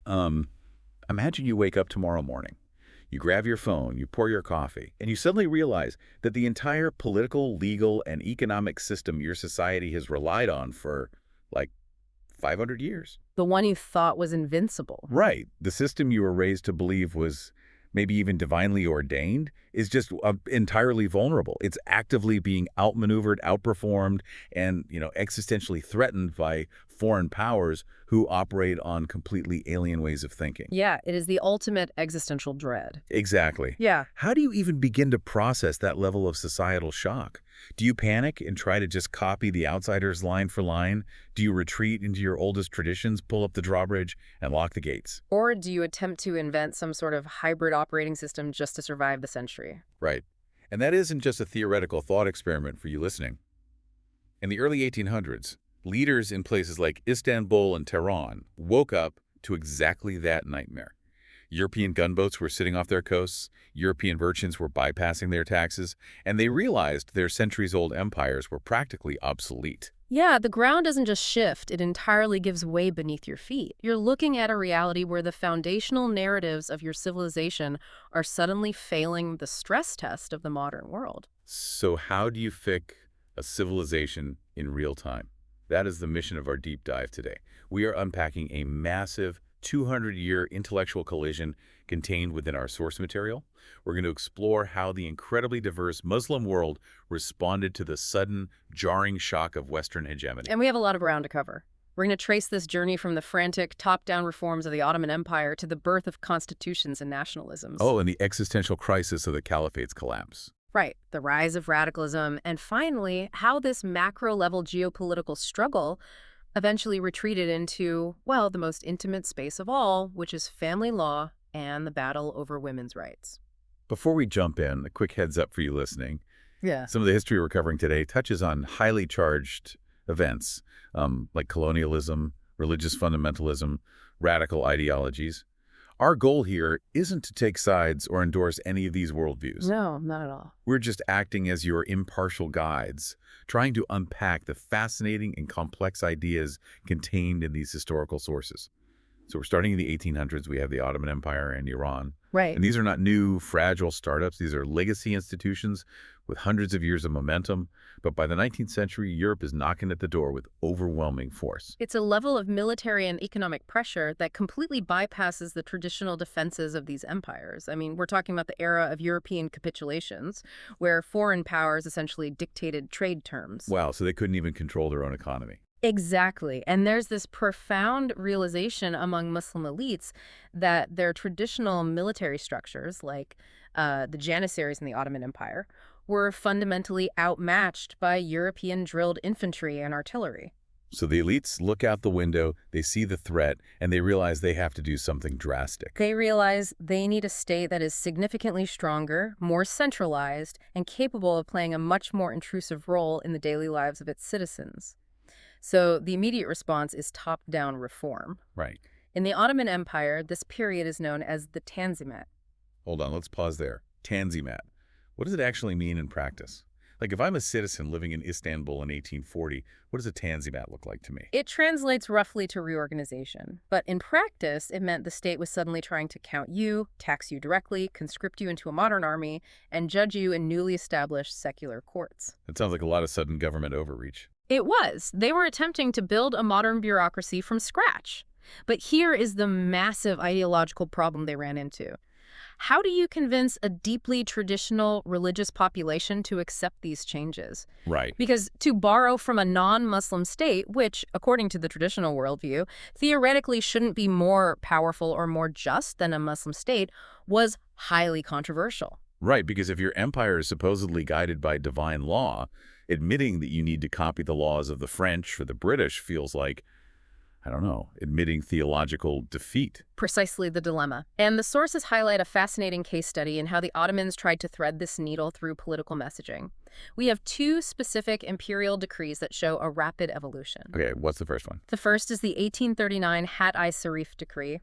Imagine you wake up tomorrow morning. You grab your phone, you pour your coffee, and you suddenly realize that the entire political, legal, and economic system your society has relied on for, like, 500 years. The one you thought was invincible. Right. The system you were raised to believe was maybe even divinely ordained is just entirely vulnerable. It's actively being outmaneuvered, outperformed, and, existentially threatened by foreign powers who operate on completely alien ways of thinking. Yeah, it is the ultimate existential dread. Exactly. Yeah. How do you even begin to process that level of societal shock? Do you panic and try to just copy the outsiders line for line? Do you retreat into your oldest traditions, pull up the drawbridge, and lock the gates? Or do you attempt to invent some sort of hybrid operating system just to survive the century? Right. And that isn't just a theoretical thought experiment for you listening. In the early 1800s, leaders in places like Istanbul and Tehran woke up to exactly that nightmare. European gunboats were sitting off their coasts, European merchants were bypassing their taxes, and they realized their centuries-old empires were practically obsolete. Yeah, the ground doesn't just shift, it entirely gives way beneath your feet. You're looking at a reality where the foundational narratives of your civilization are suddenly failing the stress test of the modern world. So how do you fix a civilization in real time? That is the mission of our deep dive today. We are unpacking a massive 200-year intellectual collision contained within our source material. We're going to explore how the incredibly diverse Muslim world responded to the sudden, jarring shock of Western hegemony. And we have a lot of ground to cover. We're going to trace this journey from the frantic, top-down reforms of the Ottoman Empire to the birth of constitutions and nationalisms. Oh, and the existential crisis of the caliphate's collapse. Right, the rise of radicalism, and finally, how this macro-level geopolitical struggle eventually retreated into, well, the most intimate space of all, which is family law and the battle over women's rights. Before we jump in, a quick heads up for you listening. Yeah. Some of the history we're covering today touches on highly charged events like colonialism, religious fundamentalism, radical ideologies. Our goal here isn't to take sides or endorse any of these worldviews. No, not at all. We're just acting as your impartial guides, trying to unpack the fascinating and complex ideas contained in these historical sources. So we're starting in the 1800s. We have the Ottoman Empire and Iran. Right. And these are not new, fragile startups. These are legacy institutions with hundreds of years of momentum. But by the 19th century, Europe is knocking at the door with overwhelming force. It's a level of military and economic pressure that completely bypasses the traditional defenses of these empires. I mean, we're talking about the era of European capitulations, where foreign powers essentially dictated trade terms. Wow, so they couldn't even control their own economy. Exactly. And there's this profound realization among Muslim elites that their traditional military structures, like the Janissaries in the Ottoman Empire, were fundamentally outmatched by European drilled infantry and artillery. So the elites look out the window, they see the threat, and they realize they have to do something drastic. They realize they need a state that is significantly stronger, more centralized, and capable of playing a much more intrusive role in the daily lives of its citizens. So the immediate response is top-down reform. Right. In the Ottoman Empire, this period is known as the Tanzimat. Hold on, let's pause there. Tanzimat. What does it actually mean in practice? Like, if I'm a citizen living in Istanbul in 1840, what does a Tanzimat look like to me? It translates roughly to reorganization. But in practice, it meant the state was suddenly trying to count you, tax you directly, conscript you into a modern army, and judge you in newly established secular courts. That sounds like a lot of sudden government overreach. It was. They were attempting to build a modern bureaucracy from scratch. But here is the massive ideological problem they ran into. How do you convince a deeply traditional religious population to accept these changes? Right. Because to borrow from a non-Muslim state, which, according to the traditional worldview, theoretically shouldn't be more powerful or more just than a Muslim state, was highly controversial. Right, because if your empire is supposedly guided by divine law, admitting that you need to copy the laws of the French or the British feels like, I don't know, admitting theological defeat. Precisely the dilemma. And the sources highlight a fascinating case study in how the Ottomans tried to thread this needle through political messaging. We have two specific imperial decrees that show a rapid evolution. Okay, what's the first one? The first is the 1839 Hat-i-Sarif decree.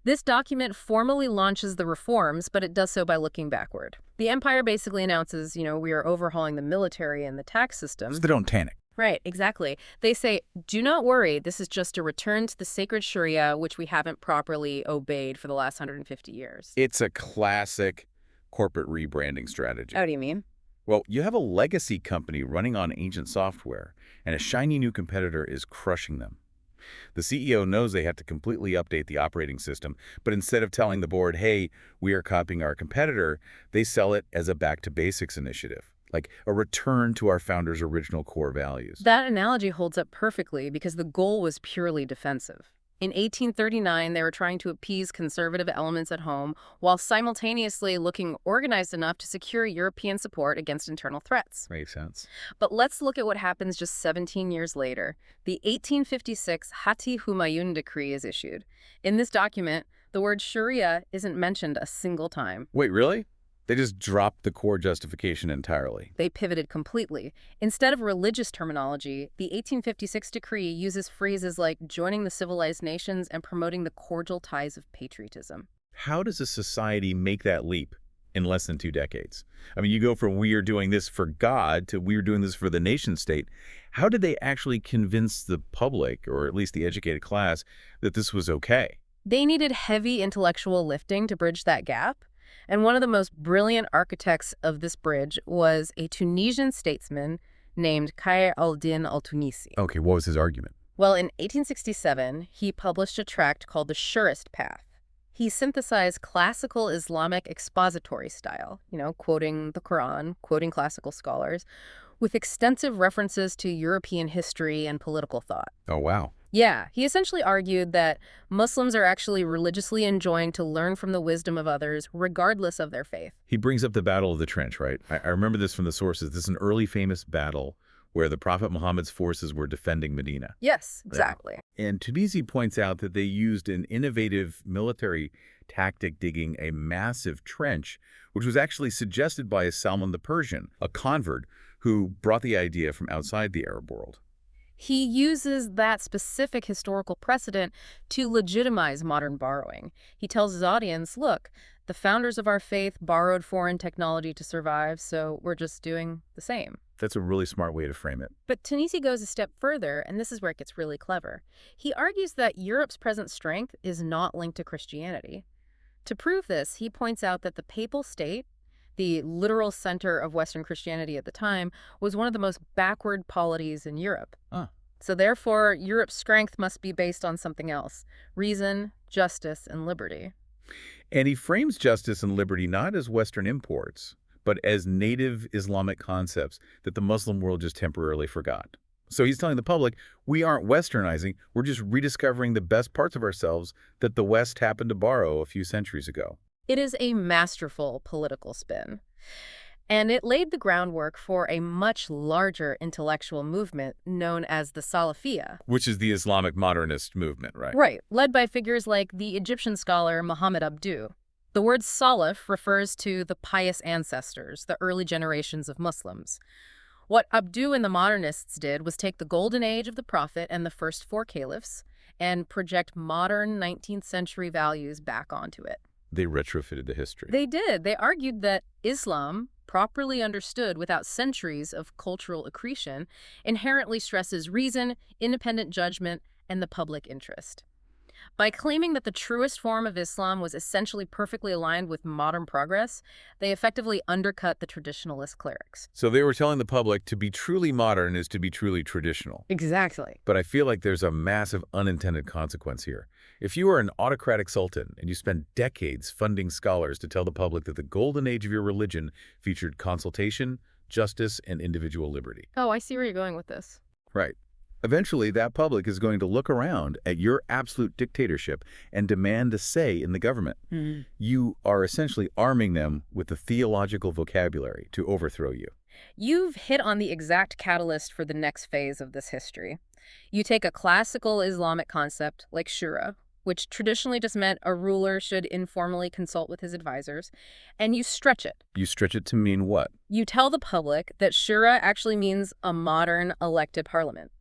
This document formally launches the reforms, but it does so by looking backward. The empire basically announces, we are overhauling the military and the tax system. So they don't panic. Right, exactly. They say, do not worry, this is just a return to the sacred Sharia, which we haven't properly obeyed for the last 150 years. It's a classic corporate rebranding Oh, strategy. do you mean? Well, you have a legacy company running on ancient software, and a shiny new competitor is crushing them. The CEO knows they have to completely update the operating system, but instead of telling the board, hey, we are copying our competitor, they sell it as a back-to-basics initiative, like a return to our founders' original core values. That analogy holds up perfectly because the goal was purely defensive. In 1839, they were trying to appease conservative elements at home while simultaneously looking organized enough to secure European support against internal threats. Makes sense. But let's look at what happens just 17 years later. The 1856 Hati Humayun Decree is issued. In this document, the word Sharia isn't mentioned a single time. Wait, really? They just dropped the core justification entirely. They pivoted completely. Instead of religious terminology, the 1856 decree uses phrases like joining the civilized nations and promoting the cordial ties of patriotism. How does a society make that leap in less than 2 decades? I mean, you go from we are doing this for God to we are doing this for the nation state. How did they actually convince the public, or at least the educated class, that this was okay? They needed heavy intellectual lifting to bridge that gap. And one of the most brilliant architects of this bridge was a Tunisian statesman named Khayr al-Din al-Tunisi. Okay, what was his argument? Well, in 1867, he published a tract called The Surest Path. He synthesized classical Islamic expository style, quoting the Quran, quoting classical scholars, with extensive references to European history and political thought. Oh, wow. Yeah, he essentially argued that Muslims are actually religiously enjoined to learn from the wisdom of others, regardless of their faith. He brings up the Battle of the Trench, right? I remember this from the sources. This is an early famous battle where the Prophet Muhammad's forces were defending Medina. Yes, exactly. And Tunisi points out that they used an innovative military tactic digging a massive trench, which was actually suggested by Salman the Persian, a convert who brought the idea from outside the Arab world. He uses that specific historical precedent to legitimize modern borrowing. He tells his audience, look, the founders of our faith borrowed foreign technology to survive, so we're just doing the same. That's a really smart way to frame it. But Tunisi goes a step further, and this is where it gets really clever. He argues that Europe's present strength is not linked to Christianity. To prove this, he points out that the papal state, the literal center of Western Christianity at the time, was one of the most backward polities in Europe. So therefore, Europe's strength must be based on something else: reason, justice, and liberty. And he frames justice and liberty not as Western imports, but as native Islamic concepts that the Muslim world just temporarily forgot. So he's telling the public, we aren't Westernizing, we're just rediscovering the best parts of ourselves that the West happened to borrow a few centuries ago. It is a masterful political spin. And it laid the groundwork for a much larger intellectual movement known as the Salafiyya. Which is the Islamic modernist movement, right? Right, led by figures like the Egyptian scholar Muhammad Abduh. The word Salaf refers to the pious ancestors, the early generations of Muslims. What Abduh and the modernists did was take the golden age of the Prophet and the first 4 caliphs and project modern 19th century values back onto it. They retrofitted the history. They did. They argued that Islam, properly understood without centuries of cultural accretion, inherently stresses reason, independent judgment, and the public interest. By claiming that the truest form of Islam was essentially perfectly aligned with modern progress, they effectively undercut the traditionalist clerics. So they were telling the public to be truly modern is to be truly traditional. Exactly. But I feel like there's a massive unintended consequence here. If you are an autocratic sultan and you spend decades funding scholars to tell the public that the golden age of your religion featured consultation, justice, and individual liberty. Oh, I see where you're going with this. Right. Eventually, that public is going to look around at your absolute dictatorship and demand a say in the government. You are essentially arming them with the theological vocabulary to overthrow you. You've hit on the exact catalyst for the next phase of this history. You take a classical Islamic concept like shura, which traditionally just meant a ruler should informally consult with his advisors, and you stretch it. You stretch it to mean what? You tell the public that shura actually means a modern elected parliament.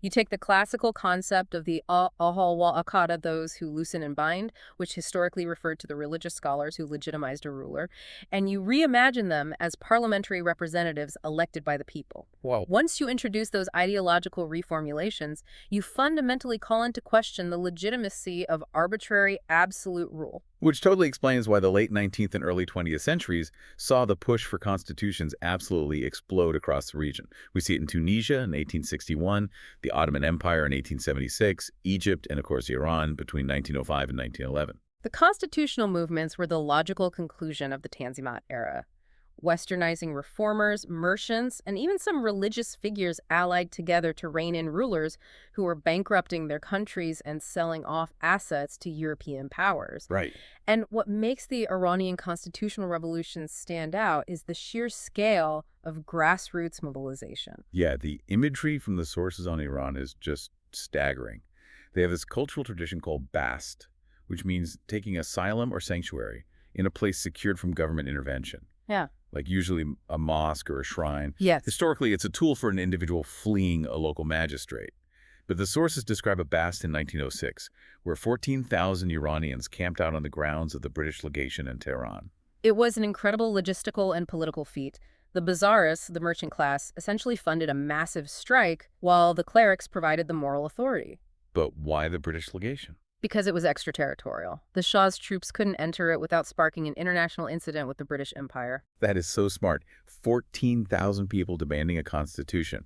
You take the classical concept of the ahal wa akada, those who loosen and bind, which historically referred to the religious scholars who legitimized a ruler, and you reimagine them as parliamentary representatives elected by the people. Wow. Once you introduce those ideological reformulations, you fundamentally call into question the legitimacy of arbitrary absolute rule. Which totally explains why the late 19th and early 20th centuries saw the push for constitutions absolutely explode across the region. We see it in Tunisia in 1861, the Ottoman Empire in 1876, Egypt, and of course Iran between 1905 and 1911. The constitutional movements were the logical conclusion of the Tanzimat era. Westernizing reformers, merchants, and even some religious figures allied together to rein in rulers who were bankrupting their countries and selling off assets to European powers. Right. And what makes the Iranian constitutional revolution stand out is the sheer scale of grassroots mobilization. Yeah, the imagery from the sources on Iran is just staggering. They have this cultural tradition called bast, which means taking asylum or sanctuary in a place secured from government intervention. Yeah. Like usually a mosque or a shrine. Yes. Historically, it's a tool for an individual fleeing a local magistrate. But the sources describe a bast in 1906, where 14,000 Iranians camped out on the grounds of the British legation in Tehran. It was an incredible logistical and political feat. The bazaarists, the merchant class, essentially funded a massive strike while the clerics provided the moral authority. But why the British legation? Because it was extraterritorial. The Shah's troops couldn't enter it without sparking an international incident with the British Empire. That is so smart. 14,000 people demanding a constitution.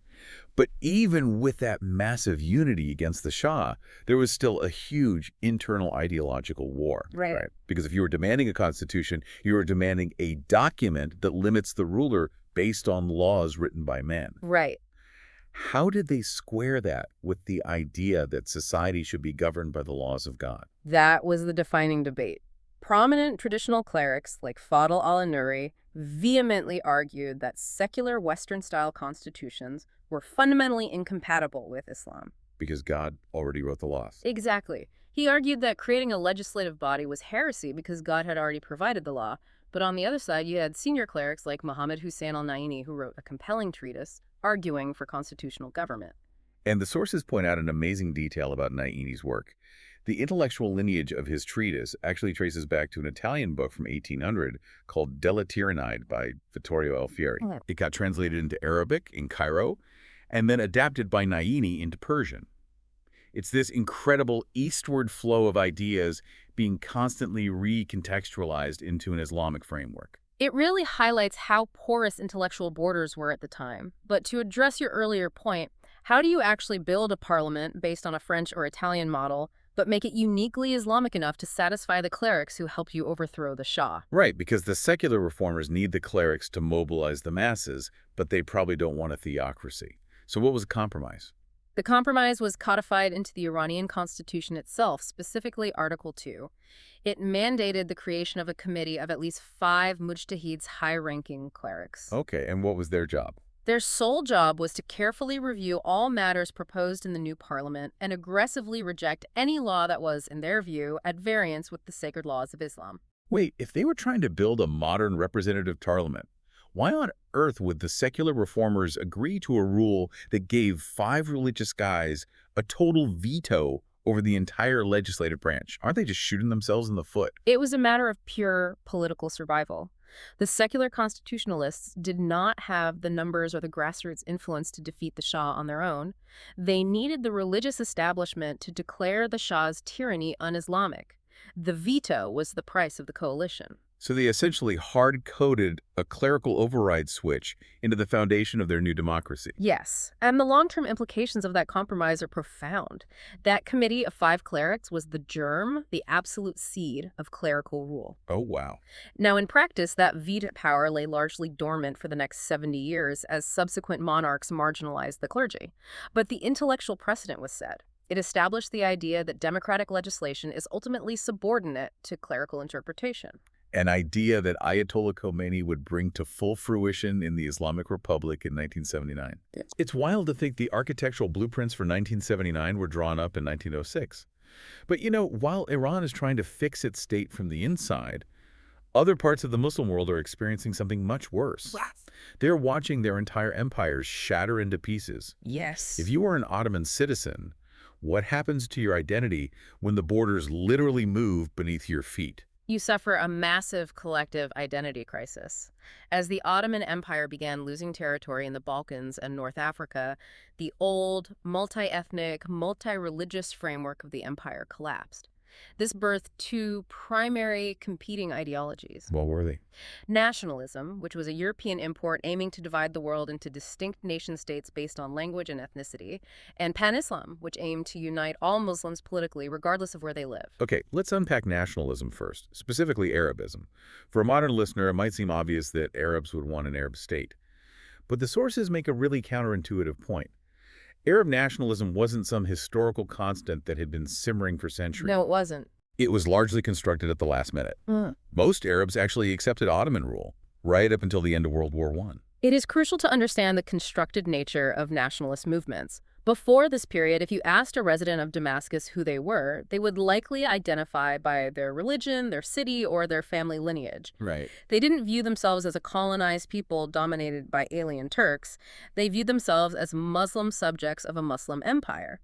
But even with that massive unity against the Shah, there was still a huge internal ideological war. Right. Because if you were demanding a constitution, you were demanding a document that limits the ruler based on laws written by men. Right. How did they square that with the idea that society should be governed by the laws of God? That was the defining debate. Prominent traditional clerics like Fadl al-Nuri vehemently argued that secular Western-style constitutions were fundamentally incompatible with Islam. Because God already wrote the laws. Exactly. He argued that creating a legislative body was heresy because God had already provided the law. But on the other side, you had senior clerics like Muhammad Hussein al-Naini, who wrote a compelling treatise arguing for constitutional government. And the sources point out an amazing detail about Naini's work. The intellectual lineage of his treatise actually traces back to an Italian book from 1800 called Della Tiranide by Vittorio Alfieri. It got translated into Arabic in Cairo and then adapted by Naini into Persian. It's this incredible eastward flow of ideas being constantly recontextualized into an Islamic framework. It really highlights how porous intellectual borders were at the time. But to address your earlier point, how do you actually build a parliament based on a French or Italian model, but make it uniquely Islamic enough to satisfy the clerics who help you overthrow the Shah? Right, because the secular reformers need the clerics to mobilize the masses, but they probably don't want a theocracy. So what was the compromise? The compromise was codified into the Iranian constitution itself, specifically Article 2. It mandated the creation of a committee of at least 5 mujtahids, high-ranking clerics. Okay, and what was their job? Their sole job was to carefully review all matters proposed in the new parliament and aggressively reject any law that was, in their view, at variance with the sacred laws of Islam. Wait, if they were trying to build a modern representative parliament, why on earth would the secular reformers agree to a rule that gave 5 religious guys a total veto over the entire legislative branch? Aren't they just shooting themselves in the foot? It was a matter of pure political survival. The secular constitutionalists did not have the numbers or the grassroots influence to defeat the Shah on their own. They needed the religious establishment to declare the Shah's tyranny un-Islamic. The veto was the price of the coalition. So they essentially hard-coded a clerical override switch into the foundation of their new democracy. Yes, and the long-term implications of that compromise are profound. That committee of 5 clerics was the germ, the absolute seed of clerical rule. Oh, wow. Now, in practice, that veto power lay largely dormant for the next 70 years as subsequent monarchs marginalized the clergy. But the intellectual precedent was set. It established the idea that democratic legislation is ultimately subordinate to clerical interpretation. An idea that Ayatollah Khomeini would bring to full fruition in the Islamic Republic in 1979. It's wild to think the architectural blueprints for 1979 were drawn up in 1906. But, while Iran is trying to fix its state from the inside, Other parts of the Muslim world are experiencing something much worse. They're watching their entire empires shatter into pieces. If Yes. you are an Ottoman citizen, what happens to your identity when the borders literally move beneath your feet? You suffer a massive collective identity crisis. As the Ottoman Empire began losing territory in the Balkans and North Africa, the old, multi-ethnic, multi-religious framework of the empire collapsed. This birthed two primary competing ideologies. What were they? Nationalism, which was a European import aiming to divide the world into distinct nation-states based on language and ethnicity, and pan-Islam, which aimed to unite all Muslims politically regardless of where they live. Okay, let's unpack nationalism first, specifically Arabism. For a modern listener, it might seem obvious that Arabs would want an Arab state. But the sources make a really counterintuitive point. Arab nationalism wasn't some historical constant that had been simmering for centuries. No, it wasn't. It was largely constructed at the last minute. Most Arabs actually accepted Ottoman rule, right up until the end of World War I. It is crucial to understand the constructed nature of nationalist movements. Before this period, if you asked a resident of Damascus who they were, they would likely identify by their religion, their city, or their family lineage. Right. They didn't view themselves as a colonized people dominated by alien Turks. They viewed themselves as Muslim subjects of a Muslim empire.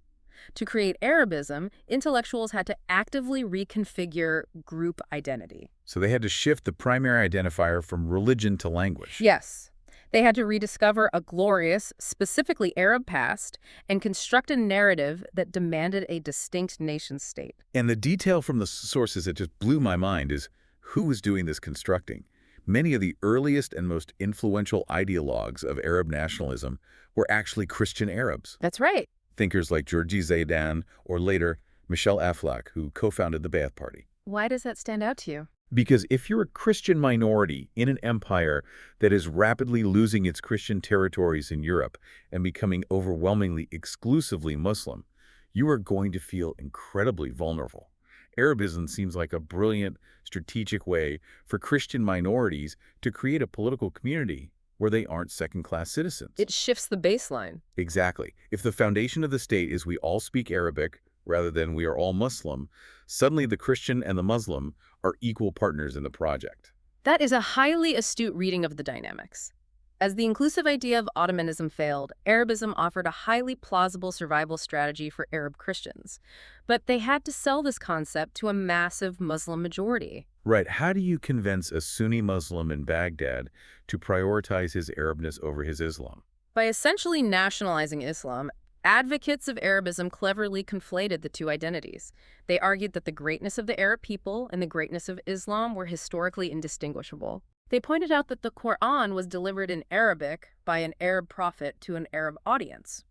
To create Arabism, intellectuals had to actively reconfigure group identity. So they had to shift the primary identifier from religion to language. Yes. They had to rediscover a glorious, specifically Arab past and construct a narrative that demanded a distinct nation-state. And the detail from the sources that just blew my mind is who was doing this constructing. Many of the earliest and most influential ideologues of Arab nationalism were actually Christian Arabs. That's right. Thinkers like Georgi Zaidan or later Michel Aflaq, who co-founded the Ba'ath Party. Why does that stand out to you? Because if you're a Christian minority in an empire that is rapidly losing its Christian territories in Europe and becoming overwhelmingly exclusively Muslim, you are going to feel incredibly vulnerable. Arabism seems like a brilliant, strategic way for Christian minorities to create a political community where they aren't second-class citizens. It shifts the baseline. Exactly. If the foundation of the state is we all speak Arabic rather than we are all Muslim, suddenly the Christian and the Muslim are equal partners in the project. That is a highly astute reading of the dynamics. As the inclusive idea of Ottomanism failed, Arabism offered a highly plausible survival strategy for Arab Christians. But they had to sell this concept to a massive Muslim majority. Right. How do you convince a Sunni Muslim in Baghdad to prioritize his Arabness over his Islam? By essentially nationalizing Islam, advocates of Arabism cleverly conflated the two identities. They argued that the greatness of the Arab people and the greatness of Islam were historically indistinguishable. They pointed out that the Quran was delivered in Arabic by an Arab prophet to an Arab audience.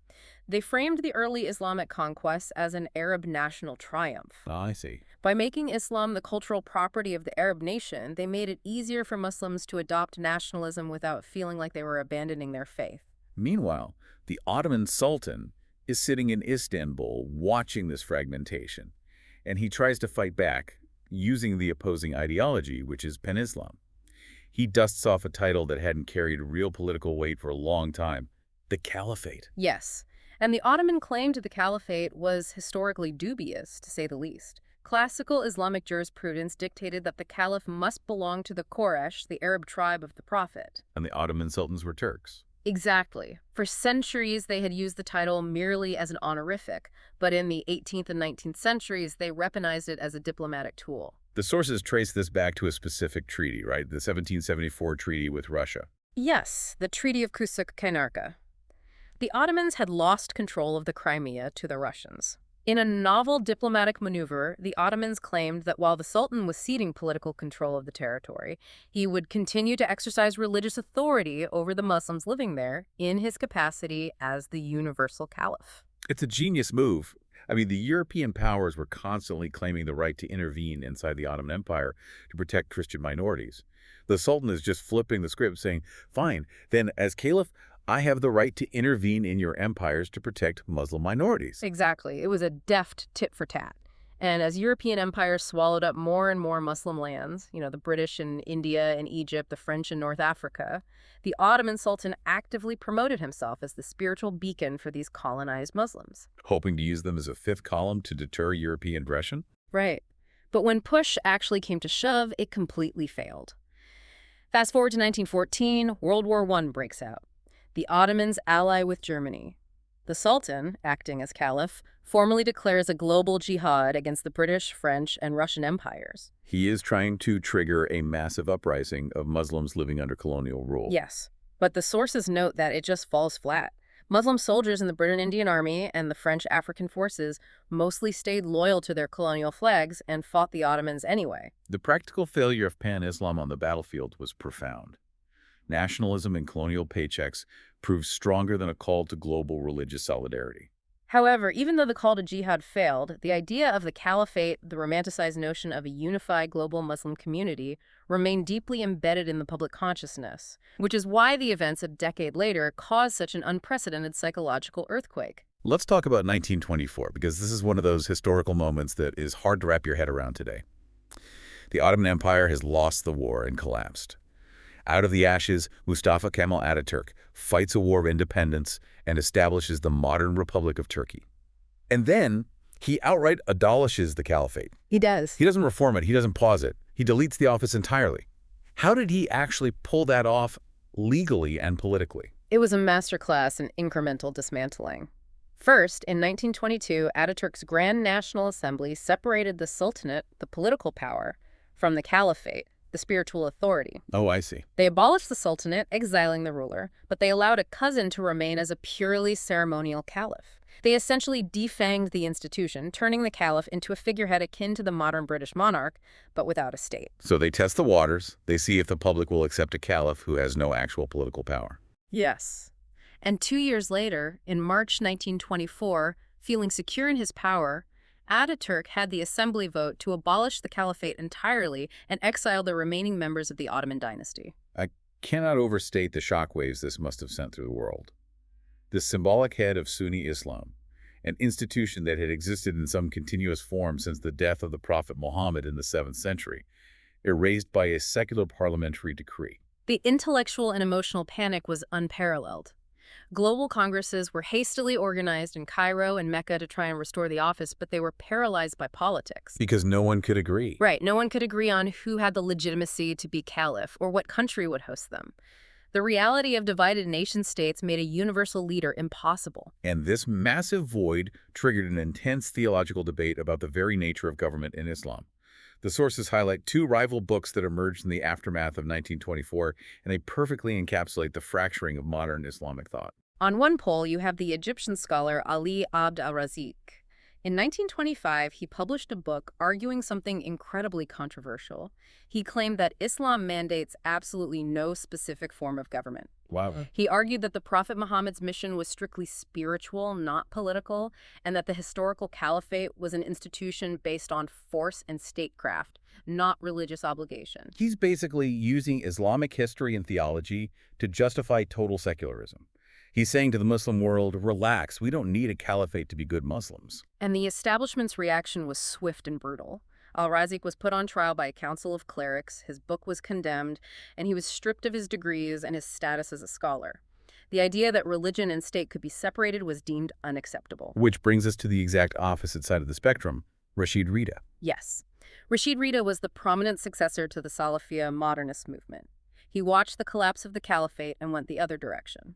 They framed the early Islamic conquests as an Arab national triumph. I see. By making Islam the cultural property of the Arab nation, they made it easier for Muslims to adopt nationalism without feeling like they were abandoning their faith. Meanwhile, the Ottoman Sultan is sitting in Istanbul watching this fragmentation, and he tries to fight back using the opposing ideology, which is pan-Islam. He dusts off a title that hadn't carried real political weight for a long time, the Caliphate. Yes, and the Ottoman claim to the Caliphate was historically dubious, to say the least. Classical Islamic jurisprudence dictated that the Caliph must belong to the Quraysh, the Arab tribe of the Prophet. And the Ottoman sultans were Turks. Exactly. For centuries, they had used the title merely as an honorific, but in the 18th and 19th centuries, they weaponized it as a diplomatic tool. The sources trace this back to a specific treaty, right? The 1774 treaty with Russia. Yes, the Treaty of Kusuk-Kainarka. The Ottomans had lost control of the Crimea to the Russians. In a novel diplomatic maneuver, the Ottomans claimed that while the Sultan was ceding political control of the territory, he would continue to exercise religious authority over the Muslims living there in his capacity as the universal caliph. It's a genius move. I mean, the European powers were constantly claiming the right to intervene inside the Ottoman Empire to protect Christian minorities. The Sultan is just flipping the script, saying, fine, then as caliph, I have the right to intervene in your empires to protect Muslim minorities. Exactly. It was a deft tit for tat. And as European empires swallowed up more and more Muslim lands, the British in India and Egypt, the French in North Africa, the Ottoman Sultan actively promoted himself as the spiritual beacon for these colonized Muslims. Hoping to use them as a fifth column to deter European aggression? Right. But when push actually came to shove, it completely failed. Fast forward to 1914, World War I breaks out. The Ottomans ally with Germany. The Sultan, acting as caliph, formally declares a global jihad against the British, French, and Russian empires. He is trying to trigger a massive uprising of Muslims living under colonial rule. Yes, but the sources note that it just falls flat. Muslim soldiers in the British Indian Army and the French African forces mostly stayed loyal to their colonial flags and fought the Ottomans anyway. The practical failure of pan-Islam on the battlefield was profound. Nationalism and colonial paychecks proved stronger than a call to global religious solidarity. However, even though the call to jihad failed, the idea of the caliphate, the romanticized notion of a unified global Muslim community, remained deeply embedded in the public consciousness, which is why the events a decade later caused such an unprecedented psychological earthquake. Let's talk about 1924, because this is one of those historical moments that is hard to wrap your head around today. The Ottoman Empire has lost the war and collapsed. Out of the ashes, Mustafa Kemal Ataturk fights a war of independence and establishes the modern Republic of Turkey. And then he outright abolishes the caliphate. He does. He doesn't reform it. He doesn't pause it. He deletes the office entirely. How did he actually pull that off legally and politically? It was a masterclass in incremental dismantling. First, in 1922, Ataturk's Grand National Assembly separated the Sultanate, the political power, from the caliphate, the spiritual authority. Oh, I see. They abolished the Sultanate, exiling the ruler, but they allowed a cousin to remain as a purely ceremonial caliph. They essentially defanged the institution, turning the caliph into a figurehead akin to the modern British monarch, but without a state. So they test the waters. They see if the public will accept a caliph who has no actual political power. Yes. And 2 years later, in March 1924, feeling secure in his power, Ataturk had the assembly vote to abolish the caliphate entirely and exile the remaining members of the Ottoman dynasty. I cannot overstate the shockwaves this must have sent through the world. This symbolic head of Sunni Islam, an institution that had existed in some continuous form since the death of the Prophet Muhammad in the 7th century, erased by a secular parliamentary decree. The intellectual and emotional panic was unparalleled. Global congresses were hastily organized in Cairo and Mecca to try and restore the office, but they were paralyzed by politics. Because no one could agree. Right, no one could agree on who had the legitimacy to be caliph or what country would host them. The reality of divided nation-states made a universal leader impossible. And this massive void triggered an intense theological debate about the very nature of government in Islam. The sources highlight two rival books that emerged in the aftermath of 1924, and they perfectly encapsulate the fracturing of modern Islamic thought. On one pole, you have the Egyptian scholar Ali Abd al-Razik. In 1925, he published a book arguing something incredibly controversial. He claimed that Islam mandates absolutely no specific form of government. Wow. He argued that the Prophet Muhammad's mission was strictly spiritual, not political, and that the historical caliphate was an institution based on force and statecraft, not religious obligation. He's basically using Islamic history and theology to justify total secularism. He's saying to the Muslim world, relax, we don't need a caliphate to be good Muslims. And the establishment's reaction was swift and brutal. Al-Razik was put on trial by a council of clerics, his book was condemned, and he was stripped of his degrees and his status as a scholar. The idea that religion and state could be separated was deemed unacceptable. Which brings us to the exact opposite side of the spectrum, Rashid Rida. Yes. Rashid Rida was the prominent successor to the Salafia modernist movement. He watched the collapse of the caliphate and went the other direction.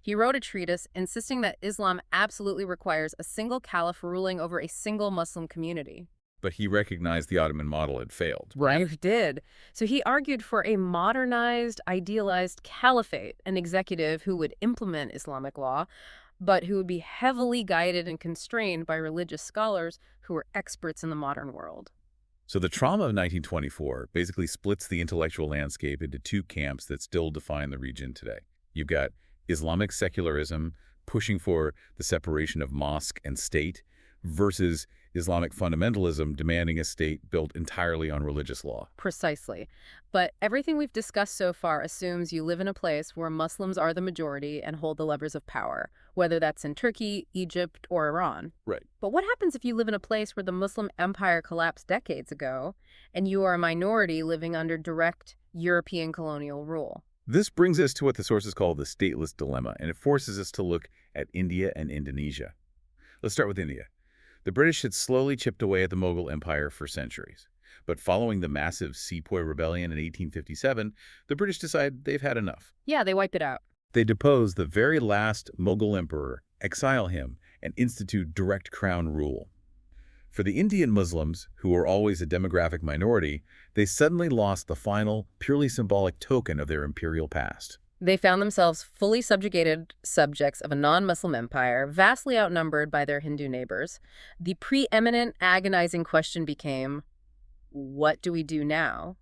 He wrote a treatise insisting that Islam absolutely requires a single caliph ruling over a single Muslim community. But he recognized the Ottoman model had failed. Right. He did. So he argued for a modernized, idealized caliphate, an executive who would implement Islamic law, but who would be heavily guided and constrained by religious scholars who were experts in the modern world. So the trauma of 1924 basically splits the intellectual landscape into two camps that still define the region today. You've got Islamic secularism pushing for the separation of mosque and state versus Islamic fundamentalism demanding a state built entirely on religious law. Precisely. But everything we've discussed so far assumes you live in a place where Muslims are the majority and hold the levers of power, whether that's in Turkey, Egypt, or Iran. Right. But what happens if you live in a place where the Muslim empire collapsed decades ago and you are a minority living under direct European colonial rule? This brings us to what the sources call the stateless dilemma, and it forces us to look at India and Indonesia. Let's start with India. The British had slowly chipped away at the Mughal Empire for centuries. But following the massive Sepoy Rebellion in 1857, the British decide they've had enough. Yeah, they wipe it out. They depose the very last Mughal emperor, exile him, and institute direct crown rule. For the Indian Muslims, who were always a demographic minority, they suddenly lost the final, purely symbolic token of their imperial past. They found themselves fully subjugated subjects of a non-Muslim empire, vastly outnumbered by their Hindu neighbors. The preeminent, agonizing question became, what do we do now?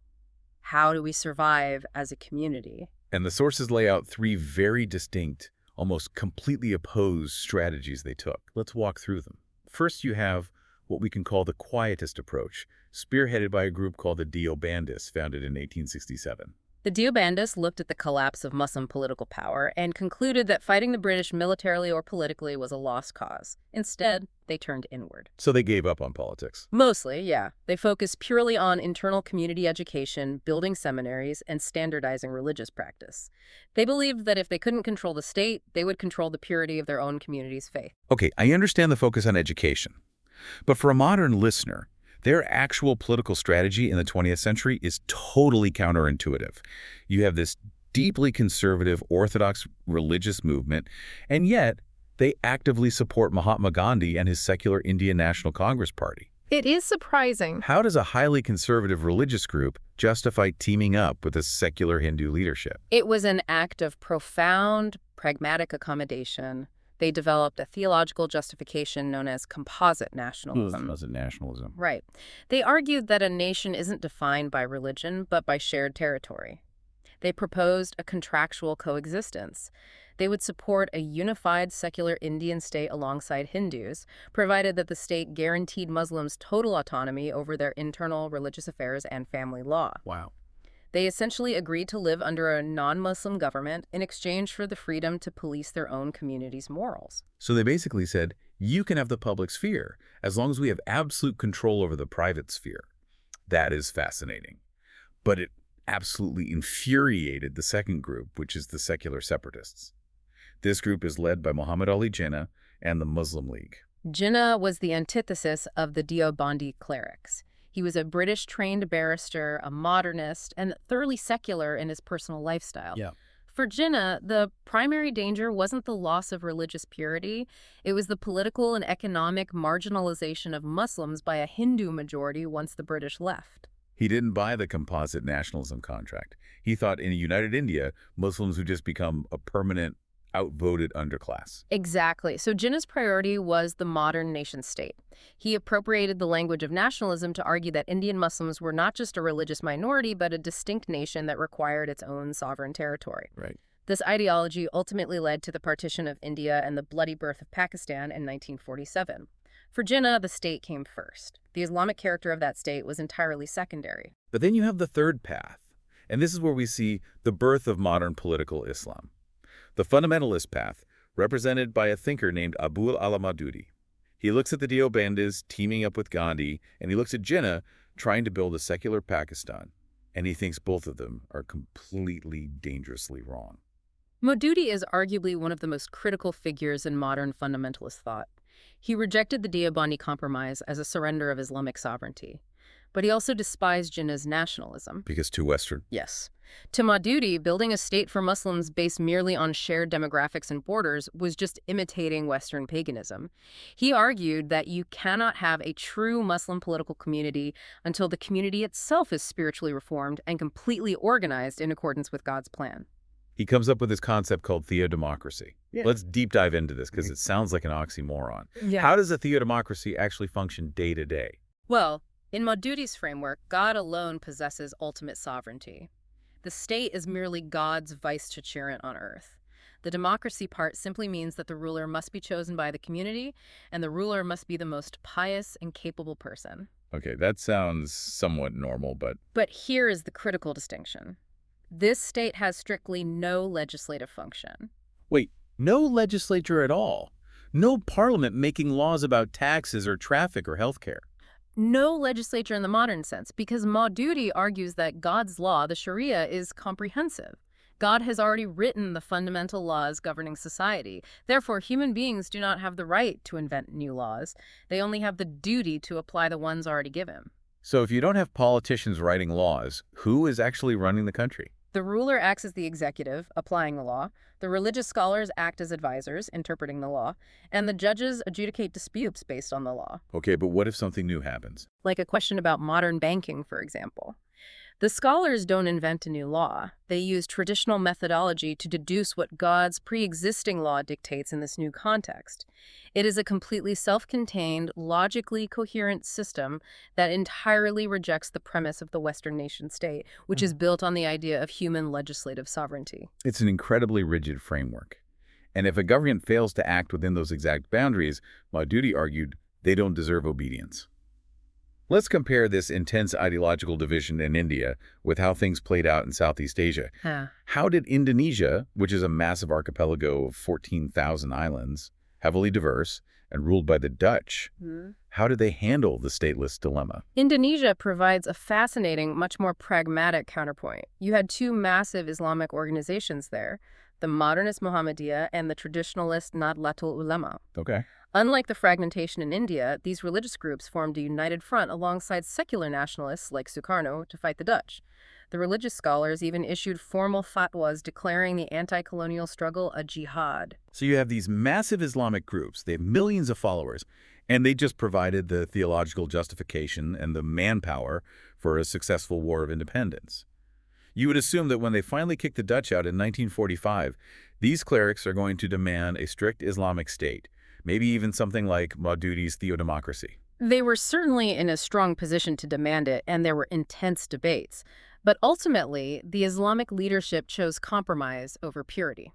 How do we survive as a community? And the sources lay out three very distinct, almost completely opposed strategies they took. Let's walk through them. First, you have what we can call the quietist approach, spearheaded by a group called the Deobandis, founded in 1867. The Deobandis looked at the collapse of Muslim political power and concluded that fighting the British militarily or politically was a lost cause. Instead, they turned inward. So they gave up on politics. Mostly, yeah. They focused purely on internal community education, building seminaries, and standardizing religious practice. They believed that if they couldn't control the state, they would control the purity of their own community's faith. Okay, I understand the focus on education. But for a modern listener, their actual political strategy in the 20th century is totally counterintuitive. You have this deeply conservative, orthodox religious movement, and yet they actively support Mahatma Gandhi and his secular Indian National Congress Party. It is surprising. How does a highly conservative religious group justify teaming up with a secular Hindu leadership? It was an act of profound, pragmatic accommodation. They developed a theological justification known as composite nationalism. Composite nationalism. Right. They argued that a nation isn't defined by religion, but by shared territory. They proposed a contractual coexistence. They would support a unified secular Indian state alongside Hindus, provided that the state guaranteed Muslims total autonomy over their internal religious affairs and family law. Wow. They essentially agreed to live under a non-Muslim government in exchange for the freedom to police their own community's morals. So they basically said, you can have the public sphere as long as we have absolute control over the private sphere. That is fascinating. But it absolutely infuriated the second group, which is the secular separatists. This group is led by Muhammad Ali Jinnah and the Muslim League. Jinnah was the antithesis of the Deobandi clerics. He was a British-trained barrister, a modernist, and thoroughly secular in his personal lifestyle. Yeah. For Jinnah, the primary danger wasn't the loss of religious purity. It was the political and economic marginalization of Muslims by a Hindu majority once the British left. He didn't buy the composite nationalism contract. He thought in a united India, Muslims would just become a permanent, outvoted underclass. Exactly. So Jinnah's priority was the modern nation-state. He appropriated the language of nationalism to argue that Indian Muslims were not just a religious minority, but a distinct nation that required its own sovereign territory. Right. This ideology ultimately led to the partition of India and the bloody birth of Pakistan in 1947. For Jinnah, the state came first. The Islamic character of that state was entirely secondary. But then you have the third path, and this is where we see the birth of modern political Islam. The fundamentalist path, represented by a thinker named Abu al-Maududi. He looks at the Deobandis teaming up with Gandhi, and he looks at Jinnah trying to build a secular Pakistan, and he thinks both of them are completely dangerously wrong. Maududi is arguably one of the most critical figures in modern fundamentalist thought. He rejected the Deobandi Compromise as a surrender of Islamic sovereignty. But he also despised Jinnah's nationalism. Because too Western? Yes. To Maududi, building a state for Muslims based merely on shared demographics and borders was just imitating Western paganism. He argued that you cannot have a true Muslim political community until the community itself is spiritually reformed and completely organized in accordance with God's plan. He comes up with this concept called theodemocracy. Yeah. Let's deep dive into this because it sounds like an oxymoron. Yeah. How does a theodemocracy actually function day to day? Well, in Maududi's framework, God alone possesses ultimate sovereignty. The state is merely God's vice-gerent on earth. The democracy part simply means that the ruler must be chosen by the community, and the ruler must be the most pious and capable person. Okay, that sounds somewhat normal, but... But here is the critical distinction. This state has strictly no legislative function. Wait, no legislature at all? No parliament making laws about taxes or traffic or healthcare? No legislature in the modern sense, because Maududi argues that God's law, the Sharia, is comprehensive. God has already written the fundamental laws governing society. Therefore, human beings do not have the right to invent new laws. They only have the duty to apply the ones already given. So if you don't have politicians writing laws, who is actually running the country? The ruler acts as the executive, applying the law. The religious scholars act as advisors, interpreting the law. And the judges adjudicate disputes based on the law. Okay, but what if something new happens? Like a question about modern banking, for example. The scholars don't invent a new law. They use traditional methodology to deduce what God's pre-existing law dictates in this new context. It is a completely self-contained, logically coherent system that entirely rejects the premise of the Western nation-state, which is built on the idea of human legislative sovereignty. It's an incredibly rigid framework. And if a government fails to act within those exact boundaries, Maududi argued, they don't deserve obedience. Let's compare this intense ideological division in India with how things played out in Southeast Asia. How did Indonesia, which is a massive archipelago of 14,000 islands, heavily diverse, and ruled by the Dutch, how did they handle the stateless dilemma? Indonesia provides a fascinating, much more pragmatic counterpoint. You had two massive Islamic organizations there, the modernist Muhammadiyah and the traditionalist Nahdlatul Ulama. Okay. Unlike the fragmentation in India, these religious groups formed a united front alongside secular nationalists like Sukarno to fight the Dutch. The religious scholars even issued formal fatwas declaring the anti-colonial struggle a jihad. So you have these massive Islamic groups, they have millions of followers, and they just provided the theological justification and the manpower for a successful war of independence. You would assume that when they finally kicked the Dutch out in 1945, these clerics are going to demand a strict Islamic state, maybe even something like Maududi's theodemocracy. They were certainly in a strong position to demand it, and there were intense debates. But ultimately, the Islamic leadership chose compromise over purity.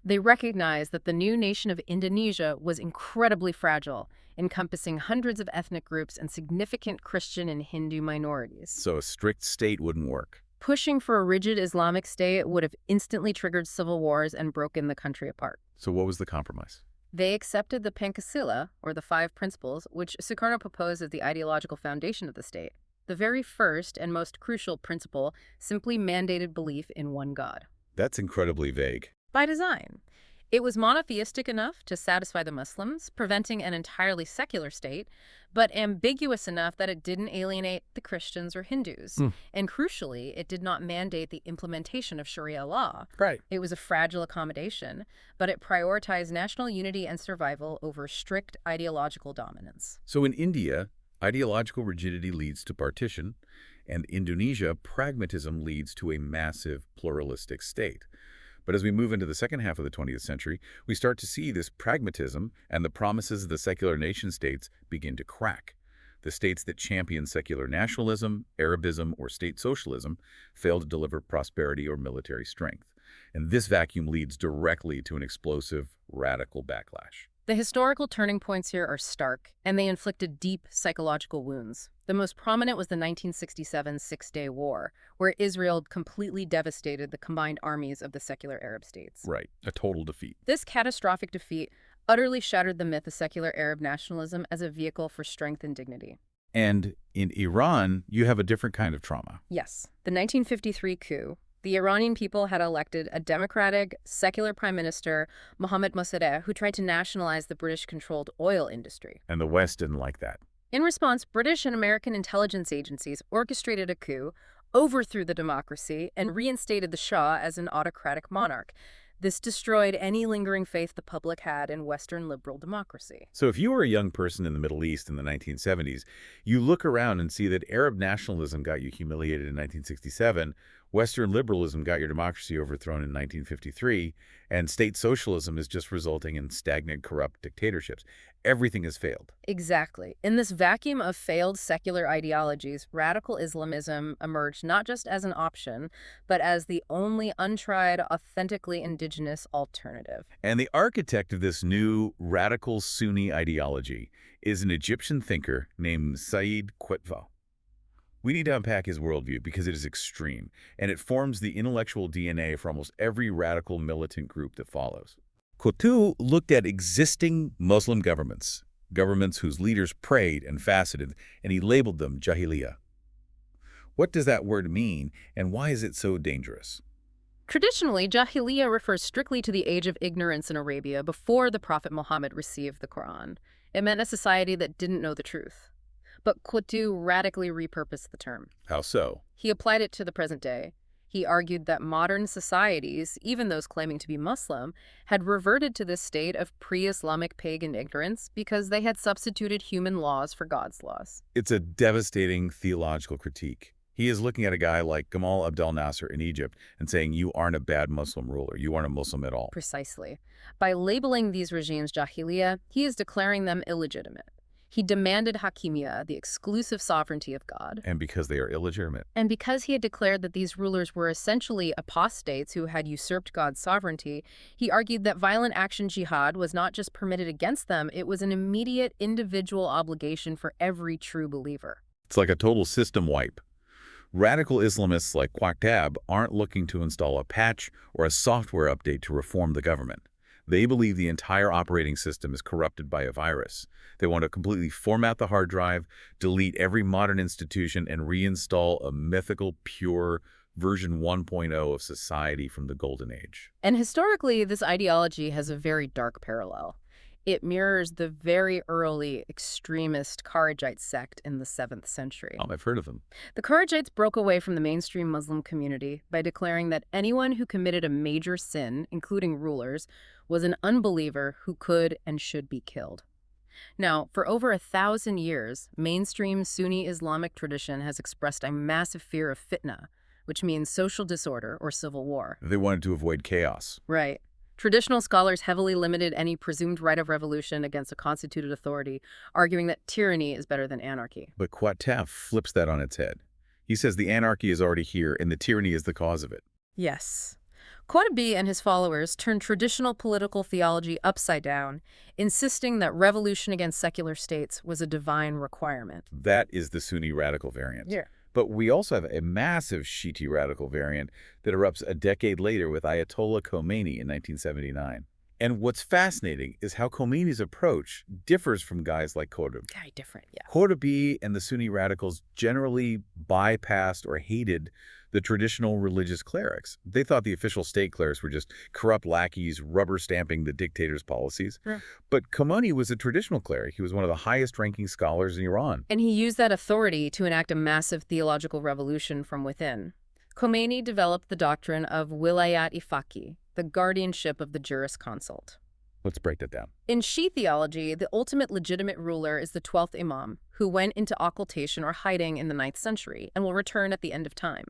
They recognized that the new nation of Indonesia was incredibly fragile, encompassing hundreds of ethnic groups and significant Christian and Hindu minorities. So a strict state wouldn't work. Pushing for a rigid Islamic state would have instantly triggered civil wars and broken the country apart. So what was the compromise? They accepted the Pancasila, or the Five Principles, which Sukarno proposed as the ideological foundation of the state. The very first and most crucial principle simply mandated belief in one God. That's incredibly vague. By design. It was monotheistic enough to satisfy the Muslims, preventing an entirely secular state, but ambiguous enough that it didn't alienate the Christians or Hindus. And crucially, it did not mandate the implementation of Sharia law. Right. It was a fragile accommodation, but it prioritized national unity and survival over strict ideological dominance. So in India, ideological rigidity leads to partition, and Indonesia, pragmatism leads to a massive pluralistic state. But as we move into the second half of the 20th century, we start to see this pragmatism and the promises of the secular nation-states begin to crack. The states that champion secular nationalism, Arabism, or state socialism fail to deliver prosperity or military strength. And this vacuum leads directly to an explosive, radical backlash. The historical turning points here are stark, and they inflicted deep psychological wounds. The most prominent was the 1967 Six-Day War, where Israel completely devastated the combined armies of the secular Arab states. Right, a total defeat. This catastrophic defeat utterly shattered the myth of secular Arab nationalism as a vehicle for strength and dignity. And in Iran, you have a different kind of trauma. Yes, the 1953 coup. The Iranian people had elected a democratic, secular prime minister, Mohammad Mossadegh, who tried to nationalize the British-controlled oil industry. And the West didn't like that. In response, British and American intelligence agencies orchestrated a coup, overthrew the democracy, and reinstated the Shah as an autocratic monarch. This destroyed any lingering faith the public had in Western liberal democracy. So if you were a young person in the Middle East in the 1970s, you look around and see that Arab nationalism got you humiliated in 1967, Western liberalism got your democracy overthrown in 1953, and state socialism is just resulting in stagnant, corrupt dictatorships. Everything has failed. Exactly. In this vacuum of failed secular ideologies, radical Islamism emerged not just as an option, but as the only untried, authentically indigenous alternative. And the architect of this new radical Sunni ideology is an Egyptian thinker named Said Qutb. We need to unpack his worldview because it is extreme, and it forms the intellectual DNA for almost every radical militant group that follows. Qutb looked at existing Muslim governments whose leaders prayed and fasted, and he labeled them Jahiliyyah. What does that word mean, and why is it so dangerous? Traditionally, Jahiliyyah refers strictly to the age of ignorance in Arabia before the Prophet Muhammad received the Quran. It meant a society that didn't know the truth. But Coutu radically repurposed the term. How so? He applied it to the present day. He argued that modern societies, even those claiming to be Muslim, had reverted to this state of pre-Islamic pagan ignorance because they had substituted human laws for God's laws. It's a devastating theological critique. He is looking at a guy like Gamal Abdel Nasser in Egypt and saying, you aren't a bad Muslim ruler. You aren't a Muslim at all. Precisely. By labeling these regimes Jahiliyyah, he is declaring them illegitimate. He demanded Hakimiyya, the exclusive sovereignty of God. And because they are illegitimate. And because he had declared that these rulers were essentially apostates who had usurped God's sovereignty, he argued that violent action jihad was not just permitted against them, it was an immediate individual obligation for every true believer. It's like a total system wipe. Radical Islamists like Quaqtab aren't looking to install a patch or a software update to reform the government. They believe the entire operating system is corrupted by a virus. They want to completely format the hard drive, delete every modern institution, and reinstall a mythical, pure version 1.0 of society from the Golden Age. And historically, this ideology has a very dark parallel. It mirrors the very early extremist Kharijite sect in the 7th century. Oh, I've heard of them. The Kharijites broke away from the mainstream Muslim community by declaring that anyone who committed a major sin, including rulers, was an unbeliever who could and should be killed. Now, for over 1,000 years, mainstream Sunni Islamic tradition has expressed a massive fear of fitna, which means social disorder or civil war. They wanted to avoid chaos. Right. Traditional scholars heavily limited any presumed right of revolution against a constituted authority, arguing that tyranny is better than anarchy. But Quaqtab flips that on its head. He says the anarchy is already here and the tyranny is the cause of it. Yes. Qutb and his followers turned traditional political theology upside down, insisting that revolution against secular states was a divine requirement. That is the Sunni radical variant. Yeah. But we also have a massive Shiite radical variant that erupts a decade later with Ayatollah Khomeini in 1979. And what's fascinating is how Khomeini's approach differs from guys like Qutb. Very different, yeah. Qutb and the Sunni radicals generally bypassed or hated the traditional religious clerics. They thought the official state clerics were just corrupt lackeys rubber-stamping the dictator's policies. Yeah. But Khomeini was a traditional cleric. He was one of the highest-ranking scholars in Iran. And he used that authority to enact a massive theological revolution from within. Khomeini developed the doctrine of wilayat-i-faqih, the guardianship of the jurisconsult. Let's break that down. In Shia theology, the ultimate legitimate ruler is the 12th Imam, who went into occultation or hiding in the 9th century and will return at the end of time.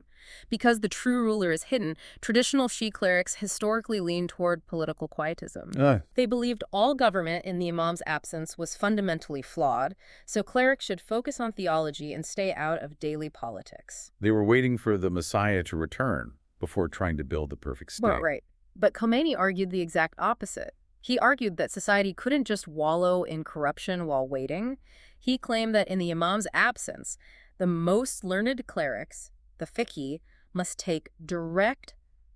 Because the true ruler is hidden, traditional Shia clerics historically leaned toward political quietism. They believed all government in the Imam's absence was fundamentally flawed, so clerics should focus on theology and stay out of daily politics. They were waiting for the Messiah to return before trying to build the perfect state. Well, right. But Khomeini argued the exact opposite. He argued that society couldn't just wallow in corruption while waiting. He claimed that in the Imam's absence, the most learned clerics, the fiqh, must take direct,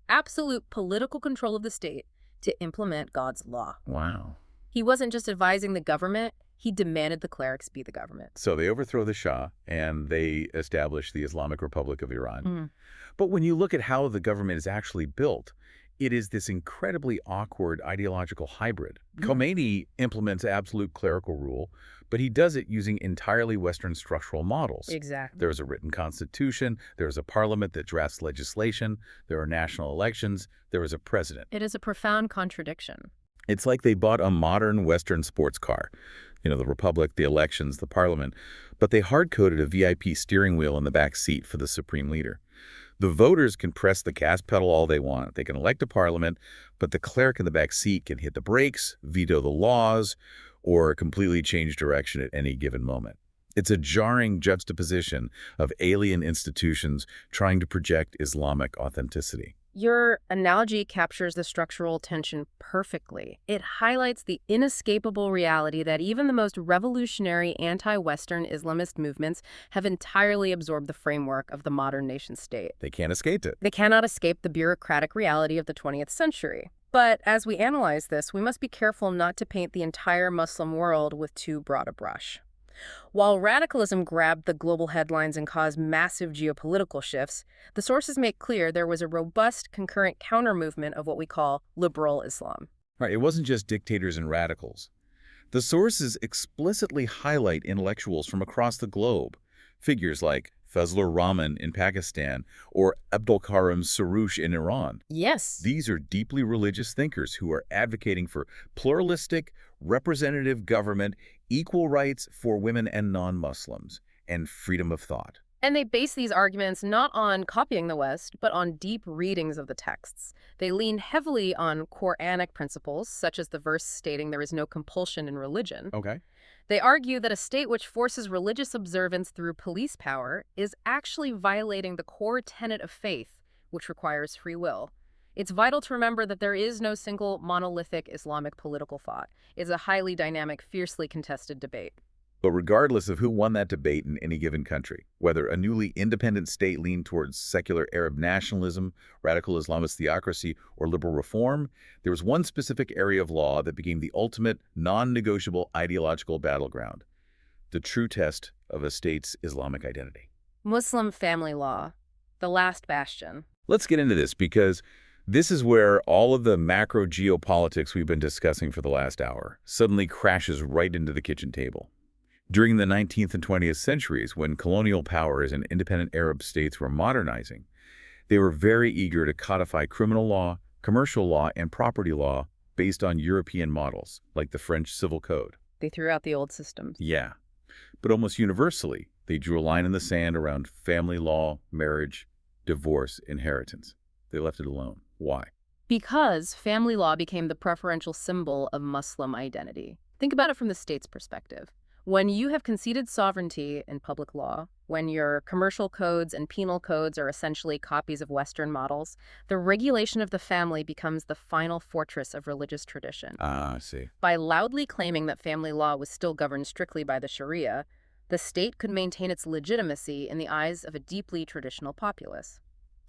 absolute political control of the state to implement God's law. Wow. He wasn't just advising the government, he demanded the clerics be the government. So they overthrow the Shah and they establish the Islamic Republic of Iran. But when you look at how the government is actually built, it is this incredibly awkward ideological hybrid. Khomeini implements absolute clerical rule, but he does it using entirely Western structural models. Exactly. There's a written constitution, there's a parliament that drafts legislation, there are national elections, there is a president. It is a profound contradiction. It's like they bought a modern Western sports car. You know, the republic, the elections, the parliament, but they hard-coded a VIP steering wheel in the back seat for the supreme leader. The voters can press the gas pedal all they want. They can elect a parliament, but the cleric in the back seat can hit the brakes, veto the laws, or completely change direction at any given moment. It's a jarring juxtaposition of alien institutions trying to project Islamic authenticity. Your analogy captures the structural tension perfectly. It highlights the inescapable reality that even the most revolutionary anti-Western Islamist movements have entirely absorbed the framework of the modern nation-state. They can't escape it. They cannot escape the bureaucratic reality of the 20th century. But as we analyze this, we must be careful not to paint the entire Muslim world with too broad a brush. While radicalism grabbed the global headlines and caused massive geopolitical shifts, the sources make clear there was a robust concurrent counter-movement of what we call liberal Islam. Right, it wasn't just dictators and radicals. The sources explicitly highlight intellectuals from across the globe, figures like Fazlur Rahman in Pakistan or Abdul Karim Soroush in Iran. Yes. These are deeply religious thinkers who are advocating for pluralistic, representative government, equal rights for women and non-Muslims, and freedom of thought. And they base these arguments not on copying the West, but on deep readings of the texts. They lean heavily on Quranic principles, such as the verse stating there is no compulsion in religion. Okay. They argue that a state which forces religious observance through police power is actually violating the core tenet of faith, which requires free will. It's vital to remember that there is no single monolithic Islamic political thought. It's a highly dynamic, fiercely contested debate. But regardless of who won that debate in any given country, whether a newly independent state leaned towards secular Arab nationalism, radical Islamist theocracy, or liberal reform, there was one specific area of law that became the ultimate, non-negotiable ideological battleground, the true test of a state's Islamic identity. Muslim family law, the last bastion. Let's get into this because this is where all of the macro geopolitics we've been discussing for the last hour suddenly crashes right into the kitchen table. During the 19th and 20th centuries, when colonial powers and independent Arab states were modernizing, they were very eager to codify criminal law, commercial law, and property law based on European models, like the French Civil Code. They threw out the old systems. Yeah, but almost universally, they drew a line in the sand around family law, marriage, divorce, inheritance. They left it alone. Why? Because family law became the preferential symbol of Muslim identity. Think about it from the state's perspective. When you have conceded sovereignty in public law, when your commercial codes and penal codes are essentially copies of Western models, the regulation of the family becomes the final fortress of religious tradition. Ah, I see. By loudly claiming that family law was still governed strictly by the Sharia, the state could maintain its legitimacy in the eyes of a deeply traditional populace.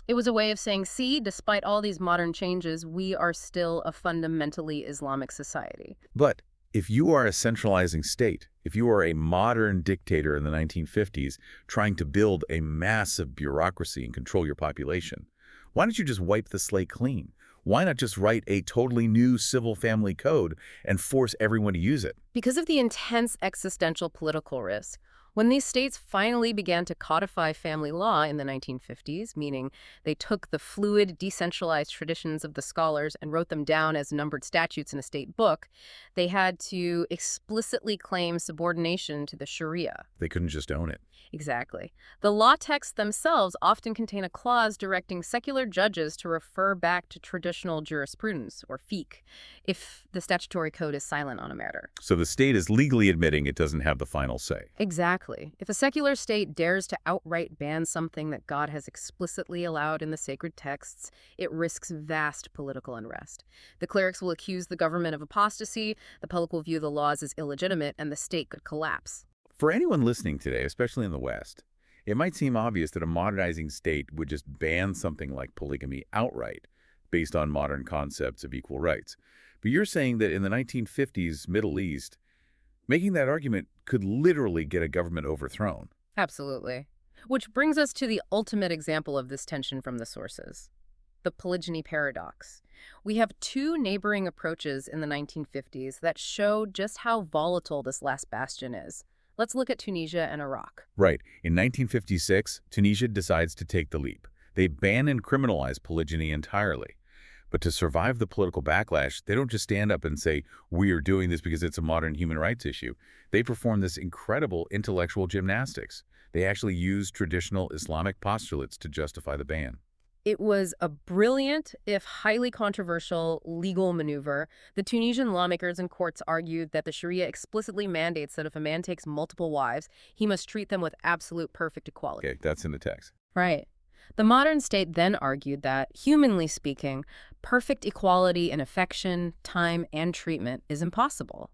It was a way of saying, see, despite all these modern changes, we are still a fundamentally Islamic society. But if you are a centralizing state, if you are a modern dictator in the 1950s trying to build a massive bureaucracy and control your population, why don't you just wipe the slate clean? Why not just write a totally new civil family code and force everyone to use it? Because of the intense existential political risk, when these states finally began to codify family law in the 1950s, meaning they took the fluid, decentralized traditions of the scholars and wrote them down as numbered statutes in a state book, they had to explicitly claim subordination to the Sharia. They couldn't just own it. Exactly. The law texts themselves often contain a clause directing secular judges to refer back to traditional jurisprudence, or fiqh, if the statutory code is silent on a matter. So the state is legally admitting it doesn't have the final say. Exactly. If a secular state dares to outright ban something that God has explicitly allowed in the sacred texts, it risks vast political unrest. The clerics will accuse the government of apostasy, the public will view the laws as illegitimate, and the state could collapse. For anyone listening today, especially in the West, it might seem obvious that a modernizing state would just ban something like polygamy outright, based on modern concepts of equal rights. But you're saying that in the 1950s Middle East, making that argument could literally get a government overthrown. Absolutely. Which brings us to the ultimate example of this tension from the sources, the polygyny paradox. We have two neighboring approaches in the 1950s that show just how volatile this last bastion is. Let's look at Tunisia and Iraq. Right. In 1956, Tunisia decides to take the leap. They ban and criminalize polygyny entirely. But to survive the political backlash, they don't just stand up and say, we are doing this because it's a modern human rights issue. They perform this incredible intellectual gymnastics. They actually use traditional Islamic postulates to justify the ban. It was a brilliant, if highly controversial, legal maneuver. The Tunisian lawmakers and courts argued that the Sharia explicitly mandates that if a man takes multiple wives, he must treat them with absolute perfect equality. Okay, that's in the text. Right. The modern state then argued that, humanly speaking, perfect equality in affection, time, and treatment is impossible.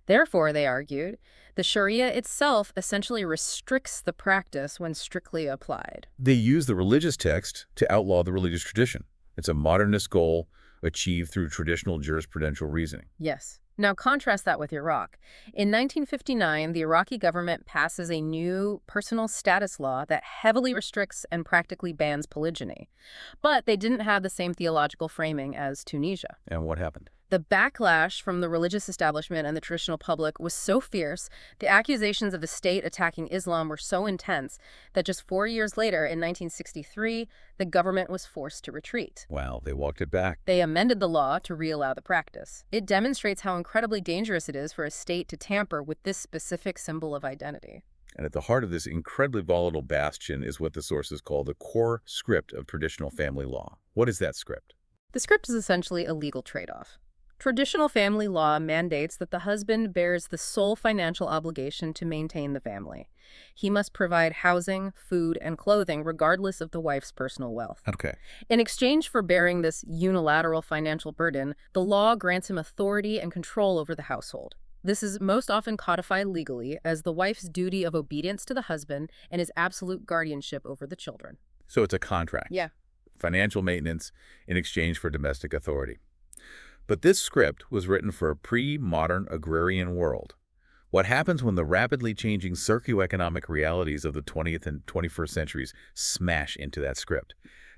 Therefore, they argued, the Sharia itself essentially restricts the practice when strictly applied. They use the religious text to outlaw the religious tradition. It's a modernist goal achieved through traditional jurisprudential reasoning. Yes. Now contrast that with Iraq. In 1959, the Iraqi government passes a new personal status law that heavily restricts and practically bans polygyny. But they didn't have the same theological framing as Tunisia. And what happened? The backlash from the religious establishment and the traditional public was so fierce, the accusations of the state attacking Islam were so intense, that just 4 years later, in 1963, the government was forced to retreat. Wow, they walked it back. They amended the law to re-allow the practice. It demonstrates how incredibly dangerous it is for a state to tamper with this specific symbol of identity. And at the heart of this incredibly volatile bastion is what the sources call the core script of traditional family law. What is that script? The script is essentially a legal trade-off. Traditional family law mandates that the husband bears the sole financial obligation to maintain the family. He must provide housing, food, and clothing regardless of the wife's personal wealth. Okay. In exchange for bearing this unilateral financial burden, the law grants him authority and control over the household. This is most often codified legally as the wife's duty of obedience to the husband and his absolute guardianship over the children. So it's a contract. Yeah. Financial maintenance in exchange for domestic authority. But this script was written for a pre-modern agrarian world. What happens when the rapidly changing socioeconomic realities of the 20th and 21st centuries smash into that script?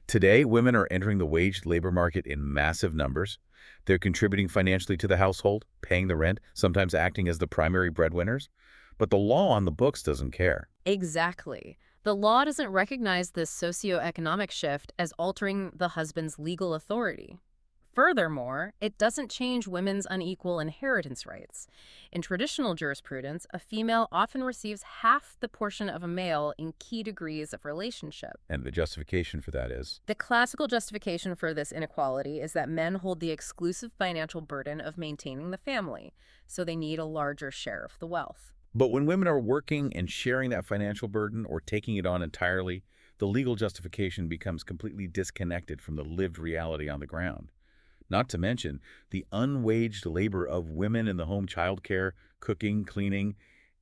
Today, women are entering the wage labor market in massive numbers. They're contributing financially to the household, paying the rent, sometimes acting as the primary breadwinners. But the law on the books doesn't care. Exactly. The law doesn't recognize this socioeconomic shift as altering the husband's legal authority. Furthermore, it doesn't change women's unequal inheritance rights. In traditional jurisprudence, a female often receives half the portion of a male in key degrees of relationship. And the justification for that is? The classical justification for this inequality is that men hold the exclusive financial burden of maintaining the family, so they need a larger share of the wealth. But when women are working and sharing that financial burden or taking it on entirely, the legal justification becomes completely disconnected from the lived reality on the ground. Not to mention the unwaged labor of women in the home, childcare, cooking, cleaning,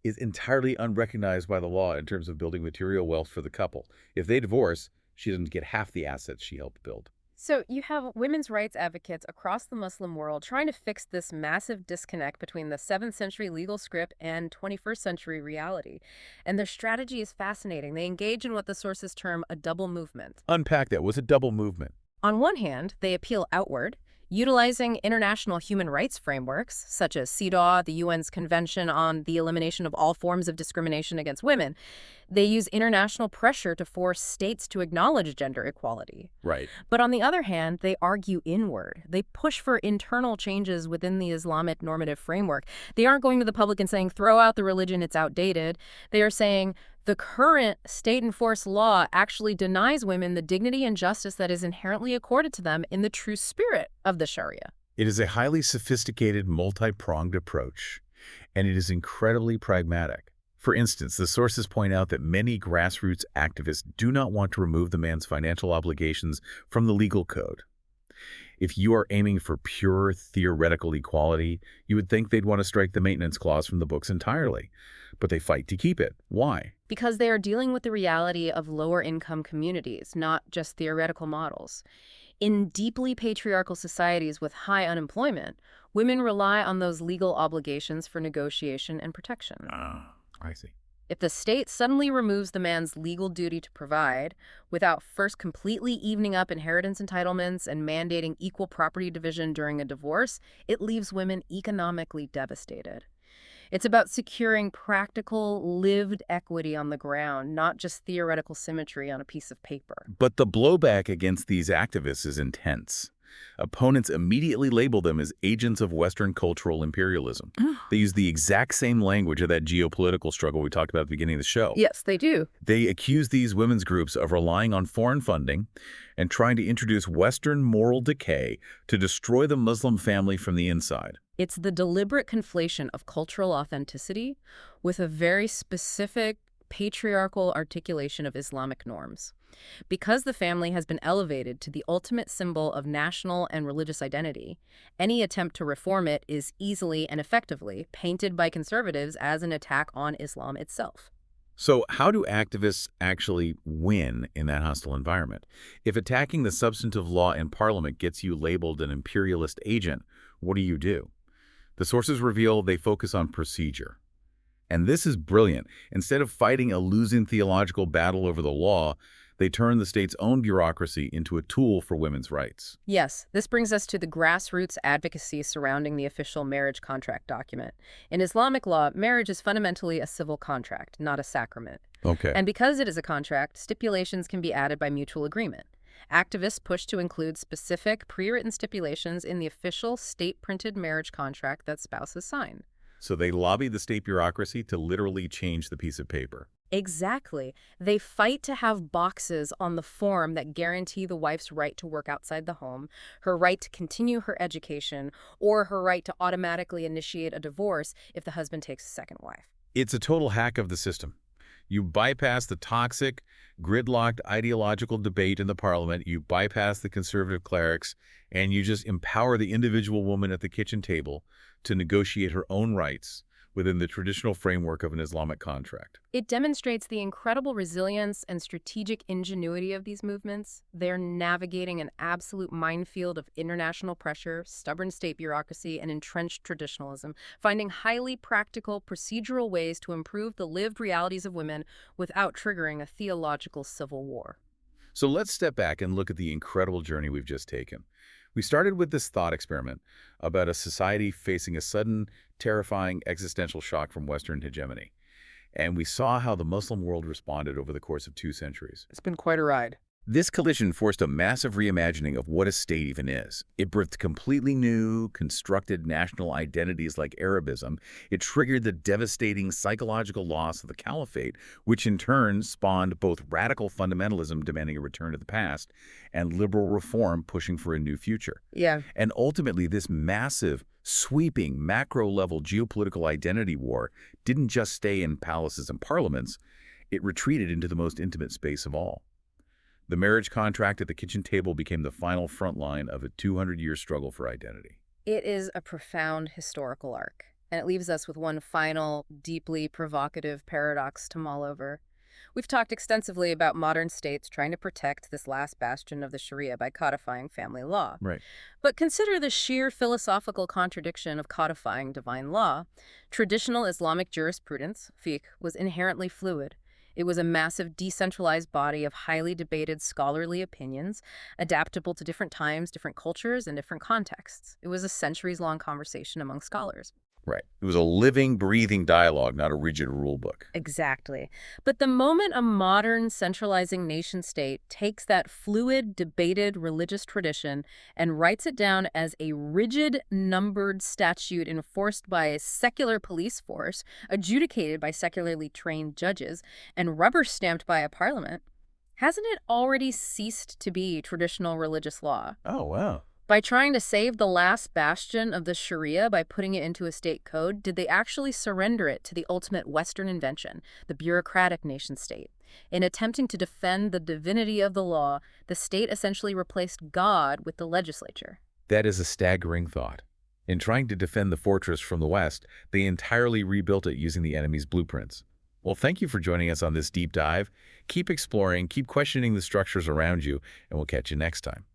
is entirely unrecognized by the law in terms of building material wealth for the couple. If they divorce, she doesn't get half the assets she helped build. So you have women's rights advocates across the Muslim world trying to fix this massive disconnect between the 7th century legal script and 21st century reality. And their strategy is fascinating. They engage in what the sources term a double movement. Unpack that. What's a double movement? On one hand, they appeal outward, utilizing international human rights frameworks, such as CEDAW, the UN's Convention on the Elimination of All Forms of Discrimination Against Women. They use international pressure to force states to acknowledge gender equality. Right. But on the other hand, they argue inward. They push for internal changes within the Islamic normative framework. They aren't going to the public and saying, throw out the religion, it's outdated. They are saying, the current state-enforced law actually denies women the dignity and justice that is inherently accorded to them in the true spirit of the Sharia. It is a highly sophisticated, multi-pronged approach, and it is incredibly pragmatic. For instance, the sources point out that many grassroots activists do not want to remove the man's financial obligations from the legal code. If you are aiming for pure theoretical equality, you would think they'd want to strike the maintenance clause from the books entirely. But they fight to keep it. Why? Because they are dealing with the reality of lower-income communities, not just theoretical models. In deeply patriarchal societies with high unemployment, women rely on those legal obligations for negotiation and protection. I see. If the state suddenly removes the man's legal duty to provide, without first completely evening up inheritance entitlements and mandating equal property division during a divorce, it leaves women economically devastated. It's about securing practical, lived equity on the ground, not just theoretical symmetry on a piece of paper. But the blowback against these activists is intense. Opponents immediately label them as agents of Western cultural imperialism. They use the exact same language of that geopolitical struggle we talked about at the beginning of the show. Yes, they do. They accuse these women's groups of relying on foreign funding and trying to introduce Western moral decay to destroy the Muslim family from the inside. It's the deliberate conflation of cultural authenticity with a very specific patriarchal articulation of Islamic norms. Because the family has been elevated to the ultimate symbol of national and religious identity, any attempt to reform it is easily and effectively painted by conservatives as an attack on Islam itself. So how do activists actually win in that hostile environment? If attacking the substantive law in Parliament gets you labeled an imperialist agent, what do? The sources reveal they focus on procedure. And this is brilliant. Instead of fighting a losing theological battle over the law, They turned the state's own bureaucracy into a tool for women's rights. Yes, this brings us to the grassroots advocacy surrounding the official marriage contract document. In Islamic law, marriage is fundamentally a civil contract, not a sacrament. Okay. And because it is a contract, stipulations can be added by mutual agreement. Activists push to include specific, pre-written stipulations in the official state-printed marriage contract that spouses sign. So they lobby the state bureaucracy to literally change the piece of paper. Exactly. They fight to have boxes on the form that guarantee the wife's right to work outside the home, her right to continue her education, or her right to automatically initiate a divorce if the husband takes a second wife. It's a total hack of the system. You bypass the toxic, gridlocked ideological debate in the parliament, you bypass the conservative clerics, and you just empower the individual woman at the kitchen table to negotiate her own rights within the traditional framework of an Islamic contract. It demonstrates the incredible resilience and strategic ingenuity of these movements. They're navigating an absolute minefield of international pressure, stubborn state bureaucracy, and entrenched traditionalism, finding highly practical, procedural ways to improve the lived realities of women without triggering a theological civil war. So let's step back and look at the incredible journey we've just taken. We started with this thought experiment about a society facing a sudden, terrifying existential shock from Western hegemony. And we saw how the Muslim world responded over the course of 2 centuries. It's been quite a ride. This collision forced a massive reimagining of what a state even is. It birthed completely new, constructed national identities like Arabism. It triggered the devastating psychological loss of the caliphate, which in turn spawned both radical fundamentalism demanding a return to the past and liberal reform pushing for a new future. Yeah. And ultimately, this massive, sweeping, macro-level geopolitical identity war didn't just stay in palaces and parliaments. It retreated into the most intimate space of all. The marriage contract at the kitchen table became the final front line of a 200-year struggle for identity. It is a profound historical arc, and it leaves us with one final, deeply provocative paradox to mull over. We've talked extensively about modern states trying to protect this last bastion of the Sharia by codifying family law. Right. But consider the sheer philosophical contradiction of codifying divine law. Traditional Islamic jurisprudence, fiqh, was inherently fluid. It was a massive decentralized body of highly debated scholarly opinions, adaptable to different times, different cultures, and different contexts. It was a centuries-long conversation among scholars. Right. It was a living, breathing dialogue, not a rigid rule book. Exactly. But the moment a modern centralizing nation-state takes that fluid, debated religious tradition and writes it down as a rigid, numbered statute enforced by a secular police force, adjudicated by secularly trained judges, and rubber-stamped by a parliament, hasn't it already ceased to be traditional religious law? Oh, wow. By trying to save the last bastion of the Sharia by putting it into a state code, did they actually surrender it to the ultimate Western invention, the bureaucratic nation-state? In attempting to defend the divinity of the law, the state essentially replaced God with the legislature. That is a staggering thought. In trying to defend the fortress from the West, they entirely rebuilt it using the enemy's blueprints. Well, thank you for joining us on this deep dive. Keep exploring, keep questioning the structures around you, and we'll catch you next time.